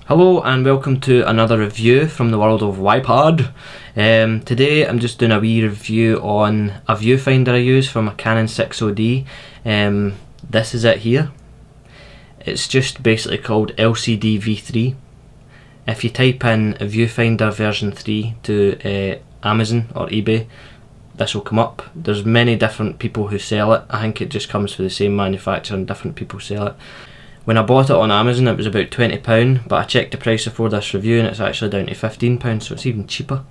Hello and welcome to another review from the world of YPod. Today I'm just doing a wee review on a viewfinder I use from a Canon 60d. This is it here. It's just basically called LCD V3. If you type in a viewfinder version 3 to Amazon or eBay, this will come up. There's many different people who sell it. I think it just comes from the same manufacturer and different people sell it. When I bought it on Amazon it was about £20, but I checked the price before this review and it's actually down to £15, so it's even cheaper.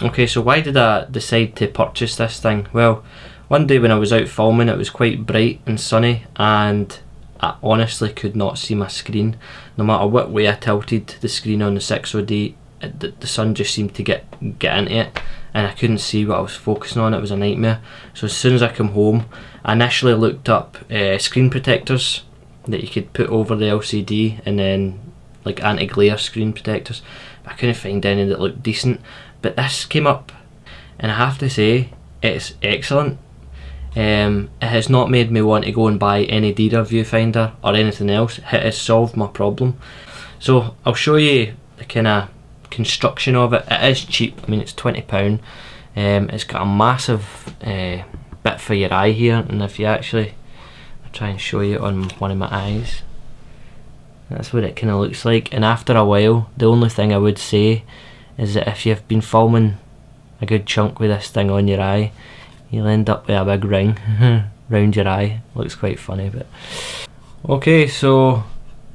Okay, so why did I decide to purchase this thing? Well, one day when I was out filming it was quite bright and sunny and I honestly could not see my screen. No matter what way I tilted the screen on the 60d, the sun just seemed to get into it and I couldn't see what I was focusing on. It was a nightmare. So as soon as I come home, I initially looked up screen protectors that you could put over the LCD, and then like anti-glare screen protectors. I couldn't find any that looked decent, but this came up and I have to say it's excellent. It has not made me want to go and buy any dearer viewfinder or anything else. It has solved my problem. So I'll show you the kind of construction of it. It is cheap, I mean it's £20. It's got a massive bit for your eye here, and if you actually try and show you on one of my eyes, that's what it kind of looks like. And after a while, the only thing I would say is that if you've been filming a good chunk with this thing on your eye, you'll end up with a big ring round your eye. Looks quite funny, but okay, so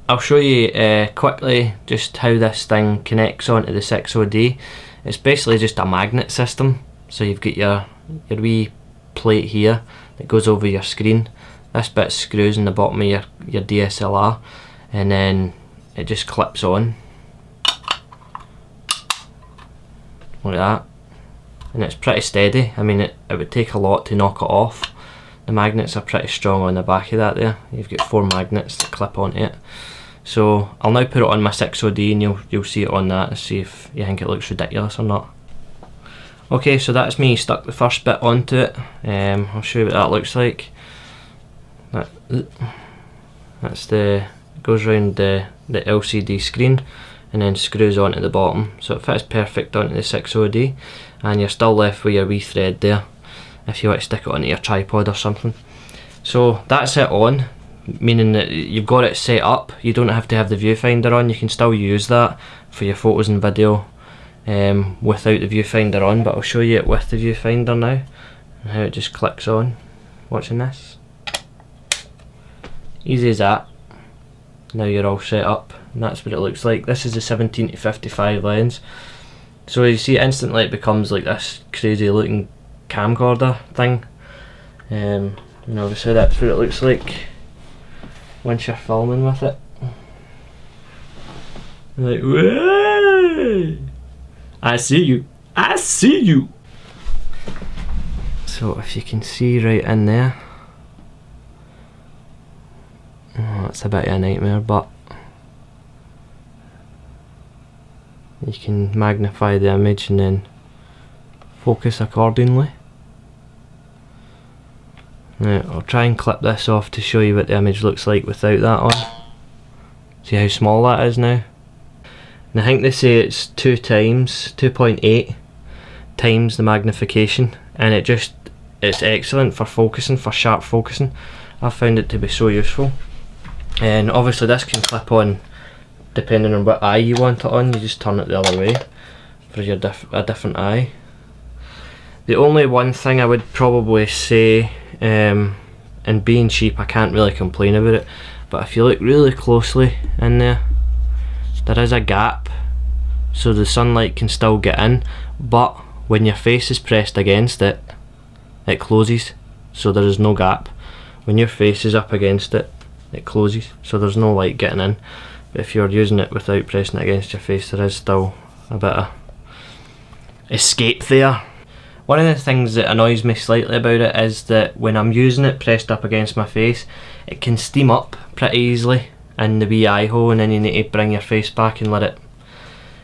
I'll show you quickly just how this thing connects onto the 60d. It's basically just a magnet system. So you've got your wee plate here that goes over your screen. This bit screws in the bottom of your DSLR, and then it just clips on like that, and it's pretty steady. I mean it would take a lot to knock it off. The magnets are pretty strong on the back of that there. You've got 4 magnets that clip onto it. So I'll now put it on my 60d and you'll see it on that and see if you think it looks ridiculous or not. Okay, so that's me stuck the first bit onto it. I'll show you what that looks like. That's goes around the LCD screen and then screws onto the bottom, so it fits perfect onto the 60d, and you're still left with your wee thread there if you want to stick it onto your tripod or something. So that's it on, meaning that you've got it set up. You don't have to have the viewfinder on. You can still use that for your photos and video without the viewfinder on, but I'll show you it with the viewfinder now and how it just clicks on. Watching this, easy as that. Now you're all set up, and that's what it looks like. This is the 17-55 lens, so you see instantly it becomes like this crazy looking camcorder thing, and obviously that's what it looks like once you're filming with it. Like, whoa! I see you, I see you. So if you can see right in there, oh, it's a bit of a nightmare, but you can magnify the image and then focus accordingly. Now I'll try and clip this off to show you what the image looks like without that on. See how small that is now? And I think they say it's 2.8 times the magnification, and it's excellent for focusing, for sharp focusing. I've found it to be so useful. And obviously this can clip on depending on what eye you want it on. You just turn it the other way for your a different eye. The only one thing I would probably say, and being cheap I can't really complain about it, but if you look really closely in there is a gap, so the sunlight can still get in, but when your face is pressed against it, it closes, so there is no gap. When your face is up against it, it closes, so there's no light getting in. But if you're using it without pressing it against your face, there is still a bit of escape there. One of the things that annoys me slightly about it is that when I'm using it pressed up against my face, it can steam up pretty easily in the wee eye hole, and then you need to bring your face back and let it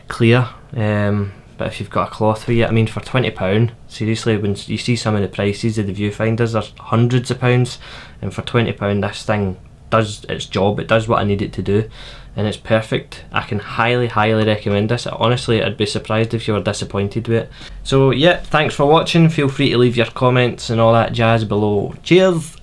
clear. But if you've got a cloth with you, I mean for £20, seriously, when you see some of the prices of the viewfinders, they're hundreds of pounds, and for £20 this thing does its job, it does what I need it to do, and it's perfect. I can highly recommend this. Honestly, I'd be surprised if you were disappointed with it. So yeah, thanks for watching. Feel free to leave your comments and all that jazz below. Cheers!